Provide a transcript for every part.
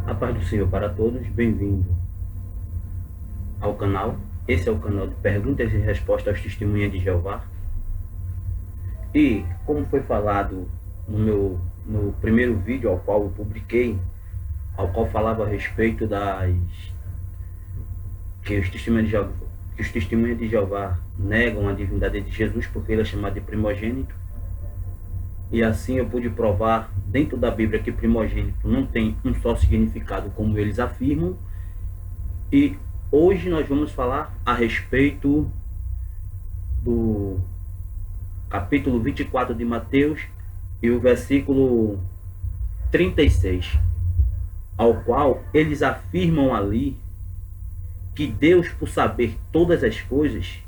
A paz do Senhor para todos, bem-vindo ao canal. Esse é o canal de perguntas e respostas aos testemunhas de Jeová. E como foi falado no primeiro vídeo ao qual eu publiquei, ao qual falava a respeito que os testemunhas de Jeová negam a divindade de Jesus porque ele é chamado de primogênito. E assim eu pude provar dentro da Bíblia que primogênito não tem um só significado como eles afirmam. E hoje nós vamos falar a respeito do capítulo 24 de Mateus e o versículo 36, ao qual eles afirmam ali que Deus, por saber todas as coisas,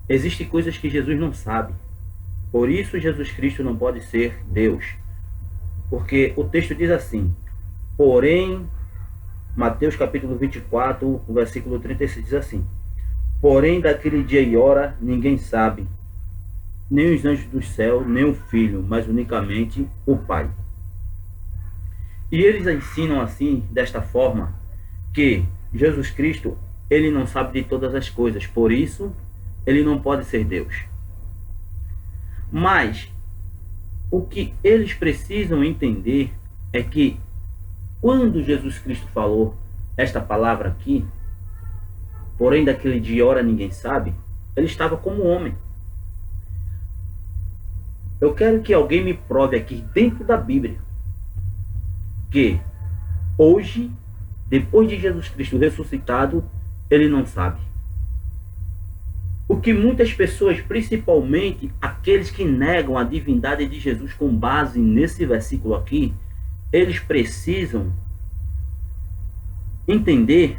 existem coisas que Jesus não sabe. Por isso Jesus Cristo não pode ser Deus. Porque o texto diz assim, porém, Mateus capítulo 24, o versículo 36 diz assim, porém daquele dia e hora ninguém sabe, nem os anjos do céu, nem o Filho, mas unicamente o Pai. E eles ensinam assim, desta forma, que Jesus Cristo, ele não sabe de todas as coisas, por isso ele não pode ser Deus. Mas o que eles precisam entender é que quando Jesus Cristo falou esta palavra aqui, porém daquele dia e hora ninguém sabe, ele estava como homem. Eu quero que alguém me prove aqui dentro da Bíblia que hoje, depois de Jesus Cristo ressuscitado, ele não sabe. O que muitas pessoas, principalmente aqueles que negam a divindade de Jesus com base nesse versículo aqui, eles precisam entender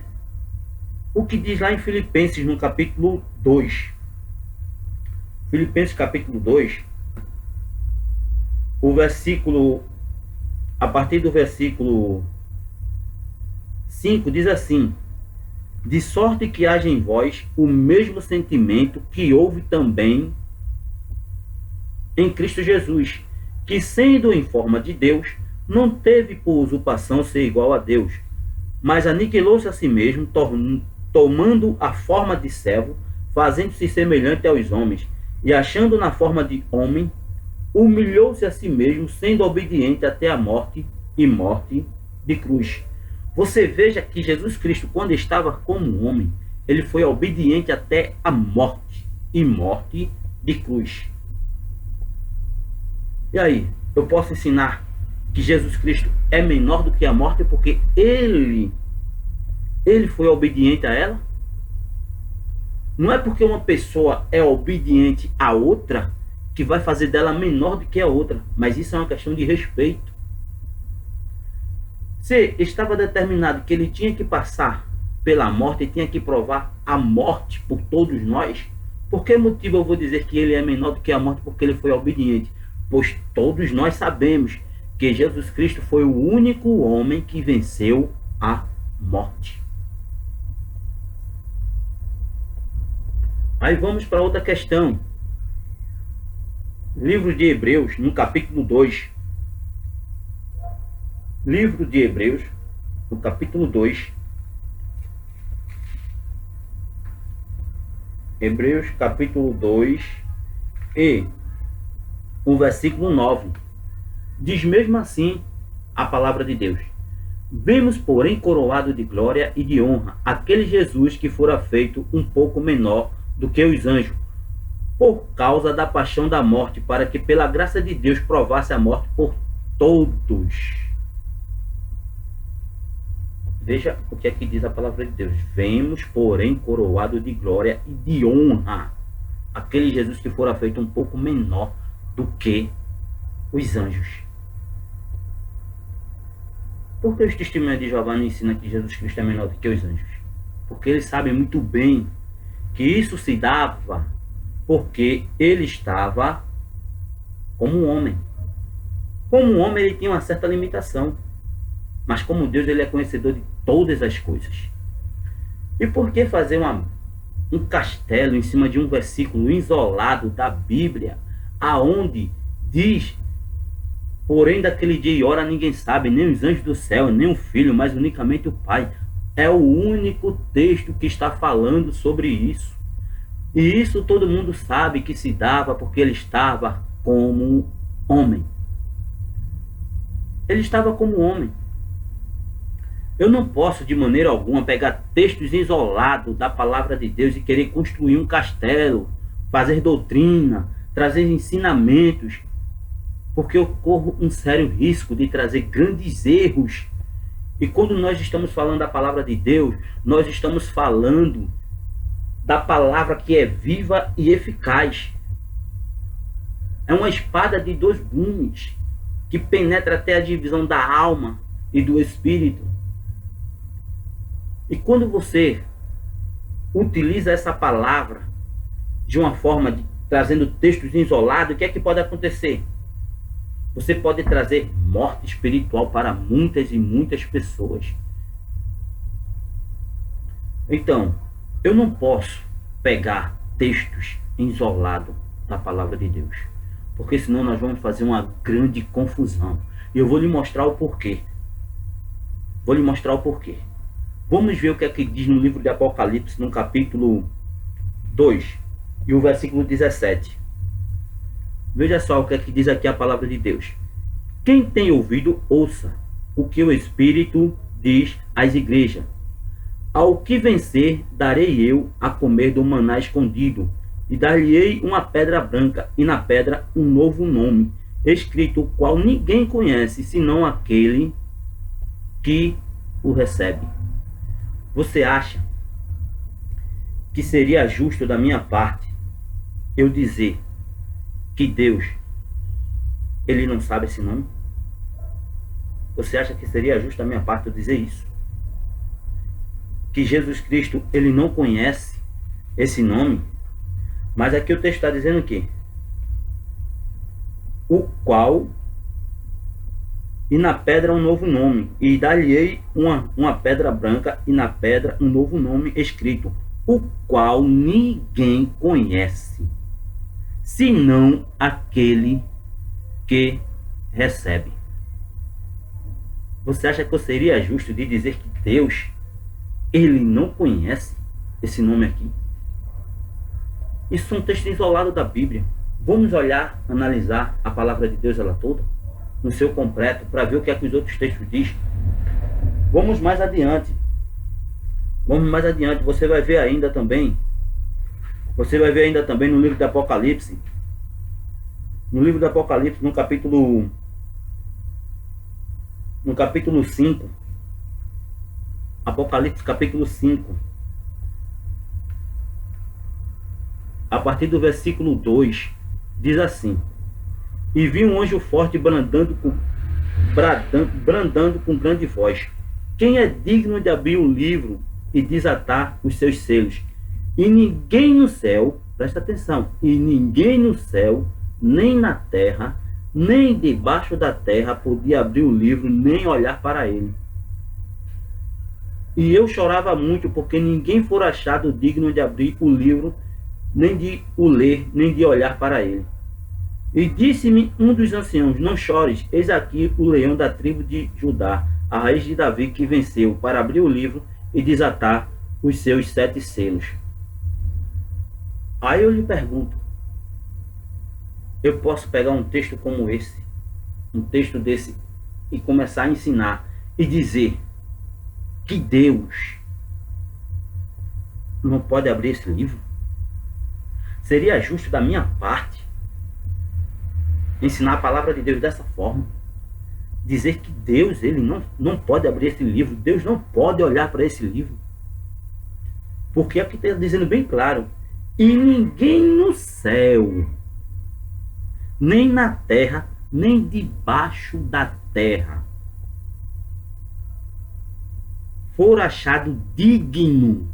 o que diz lá em Filipenses no capítulo 2. Filipenses capítulo 2, o versículo, a partir do versículo 5 diz assim, de sorte que haja em vós o mesmo sentimento que houve também em Cristo Jesus, que sendo em forma de Deus, não teve por usurpação ser igual a Deus, mas aniquilou-se a si mesmo, tomando a forma de servo, fazendo-se semelhante aos homens, e achando na forma de homem, humilhou-se a si mesmo, sendo obediente até a morte e morte de cruz. Você veja que Jesus Cristo, quando estava como homem, ele foi obediente até a morte e morte de cruz. E aí, eu posso ensinar que Jesus Cristo é menor do que a morte porque ele foi obediente a ela? Não é porque uma pessoa é obediente a outra que vai fazer dela menor do que a outra, mas isso é uma questão de respeito. Se estava determinado que ele tinha que passar pela morte e tinha que provar a morte por todos nós, por que motivo eu vou dizer que ele é menor do que a morte porque ele foi obediente? Pois todos nós sabemos que Jesus Cristo foi o único homem que venceu a morte. Aí vamos para outra questão. Livro de Hebreus, no capítulo 2. Livro de Hebreus, no capítulo 2. Hebreus, capítulo 2 e o versículo 9. Diz mesmo assim a palavra de Deus. Vemos, porém, coroado de glória e de honra aquele Jesus que fora feito um pouco menor do que os anjos, por causa da paixão da morte, para que pela graça de Deus provasse a morte por todos. Veja o que aqui diz a palavra de Deus. Vemos, porém, coroado de glória e de honra aquele Jesus que fora feito um pouco menor do que os anjos. Por que os testemunhas de Jeová não ensinam que Jesus Cristo é menor do que os anjos? Porque eles sabem muito bem que isso se dava porque ele estava como um homem. Como um homem, ele tinha uma certa limitação. Mas como Deus, ele é conhecedor de todas as coisas. E por que fazer um castelo em cima de um versículo isolado da Bíblia, aonde diz Porém, daquele dia e hora ninguém sabe, nem os anjos do céu, nem o Filho, mas unicamente o Pai. É o único texto que está falando sobre isso. E isso todo mundo sabe que se dava porque ele estava como homem. Ele estava como homem. Eu não posso de maneira alguma pegar textos isolados da palavra de Deus e querer construir um castelo, fazer doutrina, trazer ensinamentos, porque eu corro um sério risco de trazer grandes erros. E quando nós estamos falando da palavra de Deus, nós estamos falando da palavra que é viva e eficaz. É uma espada de dois gumes que penetra até a divisão da alma e do espírito. E quando você utiliza essa palavra de uma forma trazendo textos isolados, o que é que pode acontecer? Você pode trazer morte espiritual para muitas e muitas pessoas. Então, eu não posso pegar textos isolados da palavra de Deus, porque senão nós vamos fazer uma grande confusão. E eu vou lhe mostrar o porquê. Vou lhe mostrar o porquê. Vamos ver o que é que diz no livro de Apocalipse, no capítulo 2, e o versículo 17. Veja só o que é que diz aqui a palavra de Deus. Quem tem ouvido, ouça o que o Espírito diz às igrejas. Ao que vencer, darei eu a comer do maná escondido, e dar-lhe-ei uma pedra branca, e na pedra um novo nome, escrito o qual ninguém conhece, senão aquele que o recebe. Você acha que seria justo da minha parte eu dizer que Deus, ele não sabe esse nome? Você acha que seria justo da minha parte eu dizer isso? Que Jesus Cristo, ele não conhece esse nome? Mas aqui o texto está dizendo o quê? O qual, e na pedra um novo nome, e dar-lhe-ei uma pedra branca, e na pedra um novo nome escrito, o qual ninguém conhece, senão aquele que recebe. Você acha que eu seria justo de dizer que Deus, ele não conhece esse nome aqui? Isso é um texto isolado da Bíblia. Vamos olhar, analisar a palavra de Deus ela toda, no seu completo, para ver o que é que os outros textos dizem. Vamos mais adiante. Vamos mais adiante. Você vai ver ainda também. Você vai ver ainda também no livro do Apocalipse. No livro do Apocalipse, no capítulo 5. Apocalipse capítulo 5. A partir do versículo 2, diz assim: E vi um anjo forte brandando com grande voz. Quem é digno de abrir o livro e desatar os seus selos? E ninguém no céu, presta atenção, e ninguém no céu, nem na terra, nem debaixo da terra podia abrir o livro, nem olhar para ele. E eu chorava muito, porque ninguém fora achado digno de abrir o livro, nem de o ler, nem de olhar para ele. E disse-me um dos anciãos: Não chores, eis aqui o leão da tribo de Judá, a raiz de Davi, que venceu para abrir o livro e desatar os seus 7 selos. Aí eu lhe pergunto, eu posso pegar um texto como esse, um texto desse, e começar a ensinar e dizer que Deus não pode abrir esse livro? Seria justo da minha parte ensinar a palavra de Deus dessa forma? Dizer que Deus, ele não pode abrir esse livro, Deus não pode olhar para esse livro? Porque aqui está dizendo bem claro: e ninguém no céu, nem na terra, nem debaixo da terra for achado digno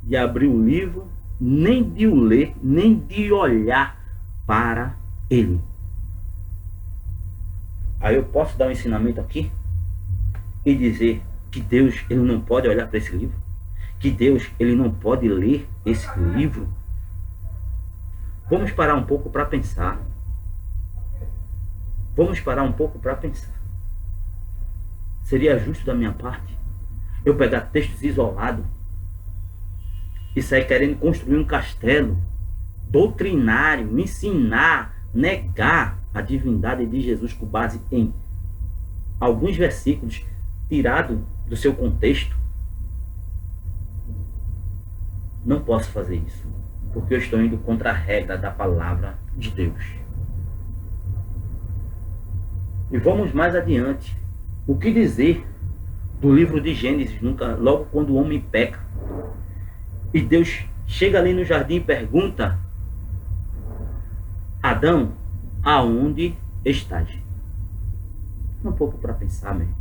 de abrir o livro, nem de o ler, nem de olhar para ele. Aí eu posso dar um ensinamento aqui e dizer que Deus, ele não pode olhar para esse livro, que Deus, ele não pode ler esse livro? Vamos parar um pouco para pensar. Vamos parar um pouco para pensar. Seria justo da minha parte eu pegar textos isolados e sair querendo construir um castelo doutrinário, me ensinar, negar a divindade de Jesus com base em alguns versículos tirados do seu contexto? Não posso fazer isso, porque eu estou indo contra a regra da palavra de Deus. E vamos mais adiante. O que dizer do livro de Gênesis, logo quando o homem peca? E Deus chega ali no jardim e pergunta: Adão, aonde estás? Um pouco para pensar, meu irmão.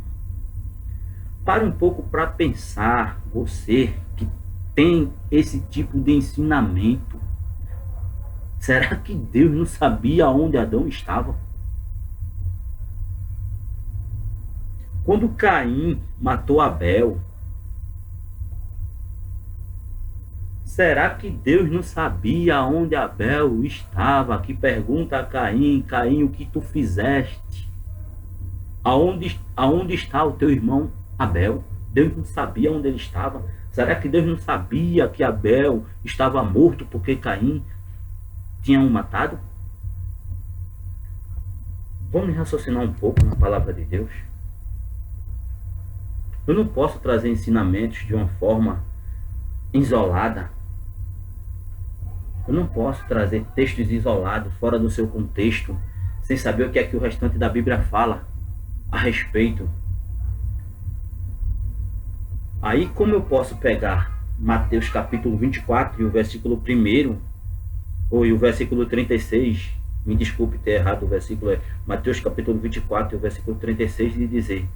Pare um pouco para pensar, você que tem esse tipo de ensinamento. Será que Deus não sabia onde Adão estava? Quando Caim matou Abel, será que Deus não sabia onde Abel estava? Que pergunta a Caim: Caim, o que tu fizeste? Aonde está o teu irmão Abel? Deus não sabia onde ele estava? Será que Deus não sabia que Abel estava morto porque Caim tinha o matado? Vamos raciocinar um pouco na palavra de Deus. Eu não posso trazer ensinamentos de uma forma isolada. Eu não posso trazer textos isolados, fora do seu contexto, sem saber o que é que o restante da Bíblia fala a respeito. Aí, como eu posso pegar Mateus capítulo 24 e o versículo 1, ou e o versículo 36, me desculpe ter errado o versículo, é Mateus capítulo 24 e o versículo 36, e dizer: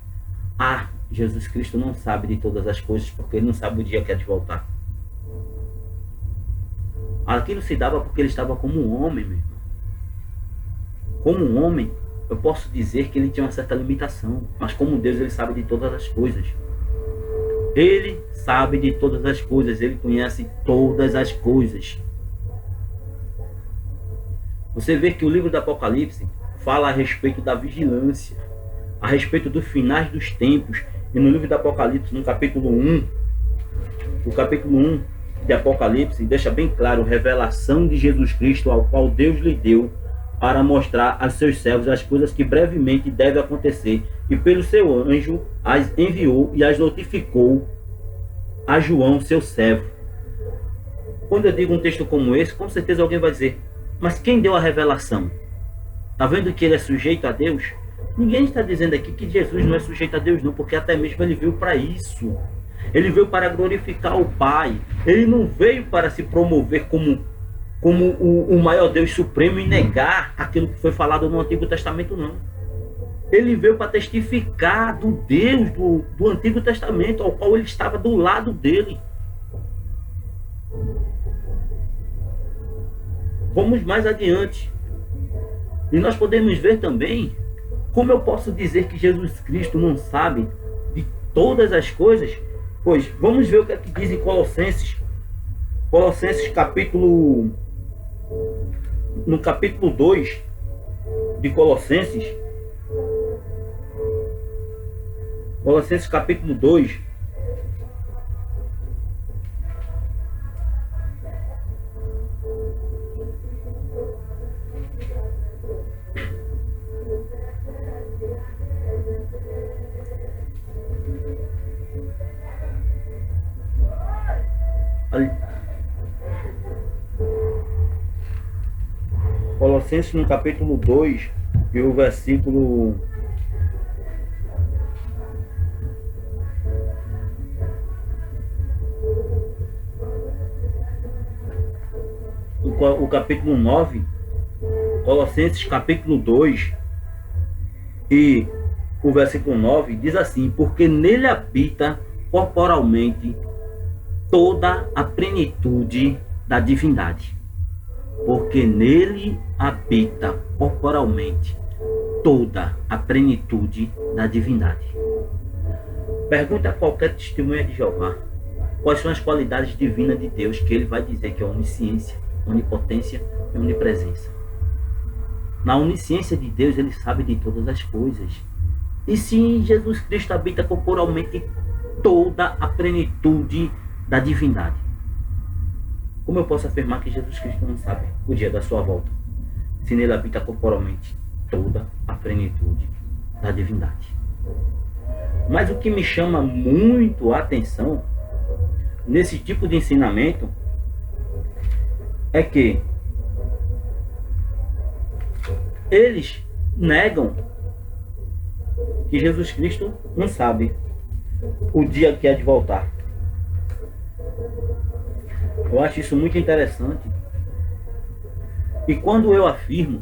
ah, Jesus Cristo não sabe de todas as coisas, porque ele não sabe o dia que é de voltar. Aquilo se dava porque ele estava como um homem, meu irmão. Como um homem, eu posso dizer que ele tinha uma certa limitação, mas como Deus, ele sabe de todas as coisas. Ele sabe de todas as coisas, ele conhece todas as coisas. Você vê que o livro do Apocalipse fala a respeito da vigilância, a respeito dos finais dos tempos. E no livro do Apocalipse, no capítulo 1, o capítulo 1 de Apocalipse deixa bem claro a revelação de Jesus Cristo, ao qual Deus lhe deu para mostrar a seus servos as coisas que brevemente devem acontecer, e pelo seu anjo as enviou e as notificou a João, seu servo. Quando eu digo um texto como esse, com certeza alguém vai dizer: mas quem deu a revelação? Está vendo que ele é sujeito a Deus? Ninguém está dizendo aqui que Jesus não é sujeito a Deus, não, porque até mesmo ele veio para isso. Ele veio para glorificar o Pai. Ele não veio para se promover como o maior Deus supremo e negar aquilo que foi falado no Antigo Testamento, não. Ele veio para testificar do Deus do Antigo Testamento, ao qual ele estava do lado dele. Vamos mais adiante. E nós podemos ver também como eu posso dizer que Jesus Cristo não sabe de todas as coisas. Pois vamos ver o que é que diz em Colossenses. Colossenses capítulo... No capítulo 2 de Colossenses. Colossenses capítulo 2. Colossenses no capítulo 2 e o versículo o capítulo 9, Colossenses capítulo 2 e o versículo 9 diz assim: porque nele habita corporalmente toda a plenitude da divindade. Porque nele habita corporalmente toda a plenitude da divindade. Pergunta a qualquer testemunha de Jeová quais são as qualidades divinas de Deus, que ele vai dizer que é onisciência, onipotência e onipresença. Na onisciência de Deus, ele sabe de todas as coisas. E sim, Jesus Cristo habita corporalmente toda a plenitude da divindade. Como eu posso afirmar que Jesus Cristo não sabe o dia da sua volta, se nele habita corporalmente toda a plenitude da divindade? Mas o que me chama muito a atenção nesse tipo de ensinamento é que eles negam que Jesus Cristo não sabe o dia que é de voltar. Eu acho isso muito interessante. E quando eu afirmo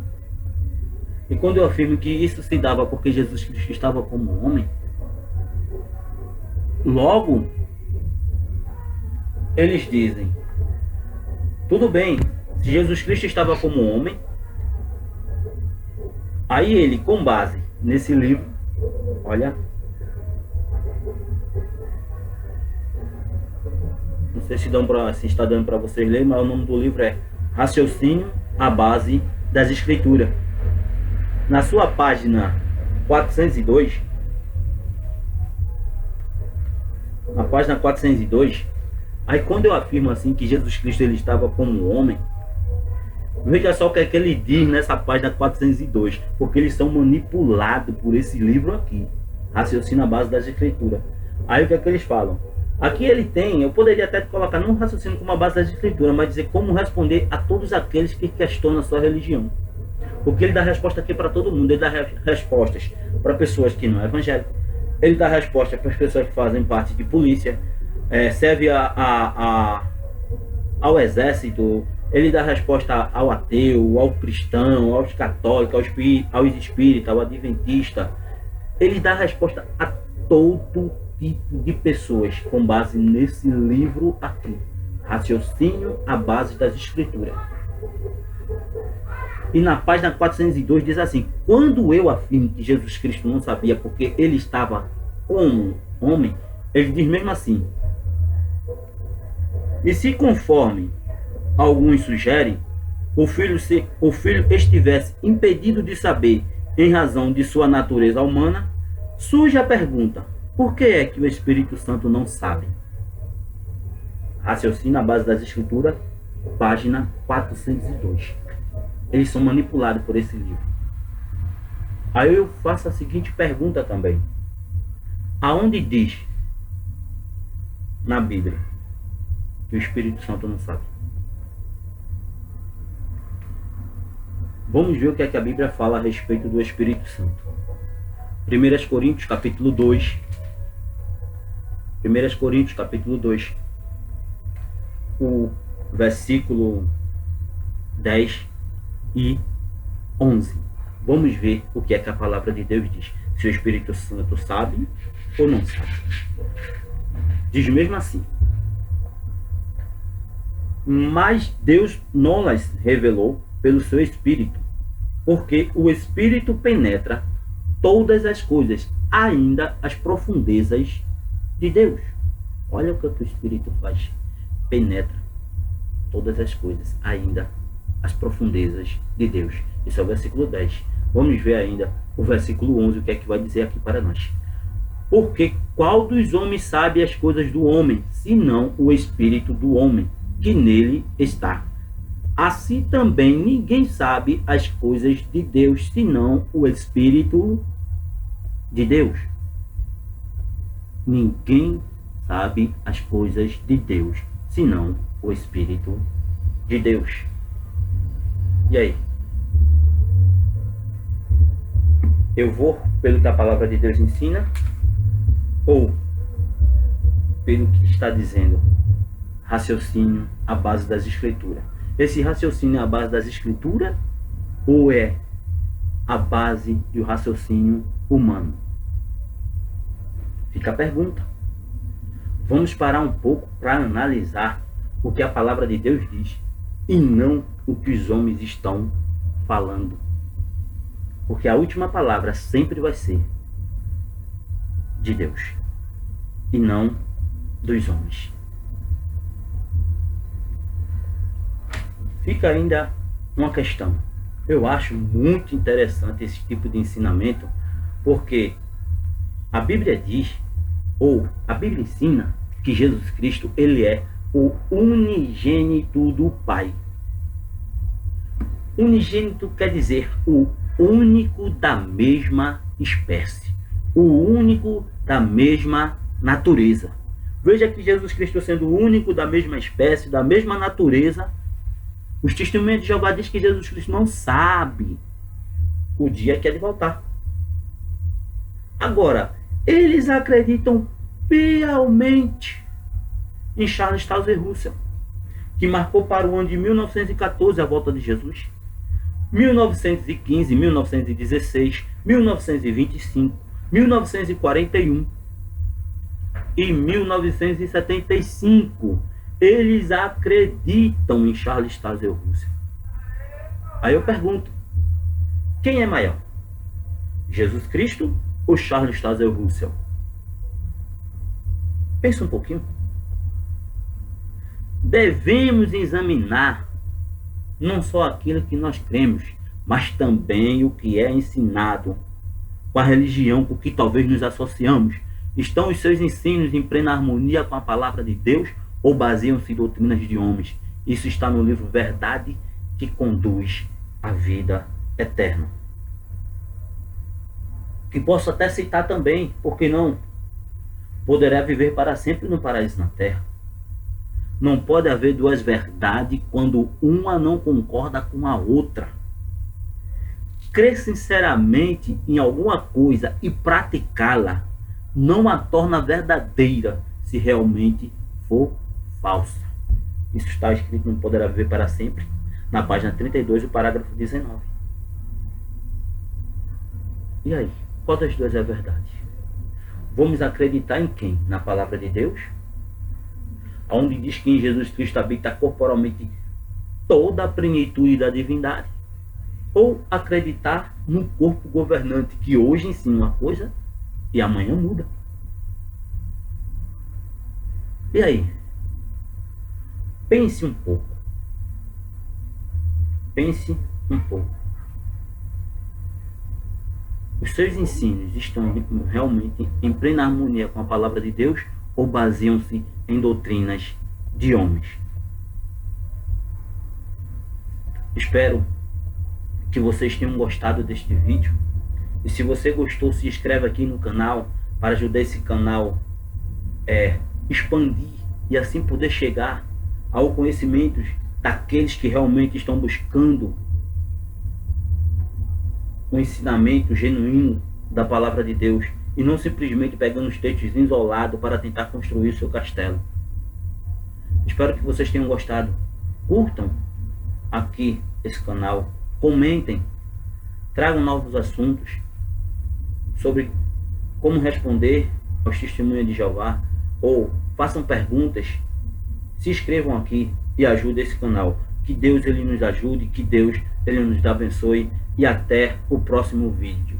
que isso se dava porque Jesus Cristo estava como homem, logo eles dizem, tudo bem, se Jesus Cristo estava como homem, aí ele, com base nesse livro, olha, não sei se está dando para vocês lerem, mas o nome do livro é Raciocínio à Base das Escrituras. Na sua página 402, na página 402, aí quando eu afirmo assim que Jesus Cristo ele estava como homem, veja só o que é que ele diz nessa página 402, porque eles são manipulados por esse livro aqui, Raciocínio à Base das Escrituras. Aí o que é que eles falam? Aqui ele tem, eu poderia até colocar não raciocínio como a base das escrituras, mas dizer como responder a todos aqueles que questionam a sua religião. Porque ele dá resposta aqui para todo mundo, ele dá respostas para pessoas que não é evangélico, ele dá resposta para as pessoas que fazem parte de polícia, serve ao exército, ele dá resposta ao ateu, ao cristão, aos católicos, aos espíritas, ao adventista. Ele dá resposta a todo tipo de pessoas com base nesse livro aqui, Raciocínio à Base das Escrituras. E na página 402 diz assim: quando eu afirmo que Jesus Cristo não sabia porque ele estava como homem, ele diz mesmo assim: e se conforme alguns sugerem, o filho estivesse impedido de saber em razão de sua natureza humana, surge a pergunta: por que é que o Espírito Santo não sabe? Raciocínio à Base das Escrituras, página 402. Eles são manipulados por esse livro. Aí eu faço a seguinte pergunta também: aonde diz na Bíblia que o Espírito Santo não sabe? Vamos ver o que é que a Bíblia fala a respeito do Espírito Santo. 1 Coríntios capítulo 2. 1 Coríntios capítulo 2. O versículo 10 e 11. Vamos ver o que é que a palavra de Deus diz. Se o Espírito Santo sabe ou não sabe. Diz mesmo assim: mas Deus não las revelou pelo seu Espírito, porque o Espírito penetra todas as coisas, ainda as profundezas de Deus. Olha o que o Espírito faz. Penetra todas as coisas, ainda as profundezas de Deus. Esse é o versículo 10. Vamos ver ainda o versículo 11, o que é que vai dizer aqui para nós. Porque qual dos homens sabe as coisas do homem, senão o Espírito do homem, que nele está? Assim também ninguém sabe as coisas de Deus, senão o Espírito de Deus. Ninguém sabe as coisas de Deus, senão o Espírito de Deus. E aí? Eu vou pelo que a palavra de Deus ensina, ou pelo que está dizendo raciocínio à base das Escrituras? Esse raciocínio é a base das Escrituras ou é a base do raciocínio humano? Fica a pergunta. Vamos parar um pouco para analisar o que a palavra de Deus diz e não o que os homens estão falando. Porque a última palavra sempre vai ser de Deus e não dos homens. Fica ainda uma questão. Eu acho muito interessante esse tipo de ensinamento, porque a Bíblia diz, ou a Bíblia ensina, que Jesus Cristo, ele é o unigênito do Pai. Unigênito quer dizer o único da mesma espécie, o único da mesma natureza. Veja que Jesus Cristo, sendo o único da mesma espécie, da mesma natureza, os testemunhos de Jeová diz que Jesus Cristo não sabe o dia que é de voltar. Agora, eles acreditam piamente em Charles Taze Russell, que marcou para o ano de 1914 a volta de Jesus. 1915, 1916, 1925, 1941 e 1975. Eles acreditam em Charles Taze Russell. Aí eu pergunto, quem é maior? Jesus Cristo ou Charles Taze Russell? Pensa um pouquinho. Devemos examinar não só aquilo que nós cremos, mas também o que é ensinado com a religião com que talvez nos associamos. Estão os seus ensinos em plena harmonia com a palavra de Deus ou baseiam-se em doutrinas de homens? Isso está no livro Verdade que Conduz à Vida Eterna. Que posso até citar também, porque não? Poderá viver para sempre no paraíso na terra. Não pode haver duas verdades quando uma não concorda com a outra. Crer sinceramente em alguma coisa e praticá-la não a torna verdadeira se realmente for falsa. Isso está escrito no Poderá Viver para Sempre, na página 32 do parágrafo 19. E aí, qual das duas é a verdade? Vamos acreditar em quem? Na palavra de Deus? Onde diz que em Jesus Cristo habita corporalmente toda a plenitude da divindade? Ou acreditar no corpo governante que hoje ensina uma coisa e amanhã muda? E aí? Pense um pouco. Pense um pouco. Os seus ensinos estão realmente em plena harmonia com a palavra de Deus ou baseiam-se em doutrinas de homens? Espero que vocês tenham gostado deste vídeo. E se você gostou, se inscreve aqui no canal para ajudar esse canal a expandir e assim poder chegar ao conhecimento daqueles que realmente estão buscando o ensinamento genuíno da palavra de Deus e não simplesmente pegando os textos isolados para tentar construir o seu castelo. Espero que vocês tenham gostado. Curtam aqui esse canal, comentem, tragam novos assuntos sobre como responder aos testemunhos de Jeová, ou façam perguntas. Se inscrevam aqui e ajudem esse canal. Que Deus ele nos ajude, que Deus ele nos abençoe e até o próximo vídeo.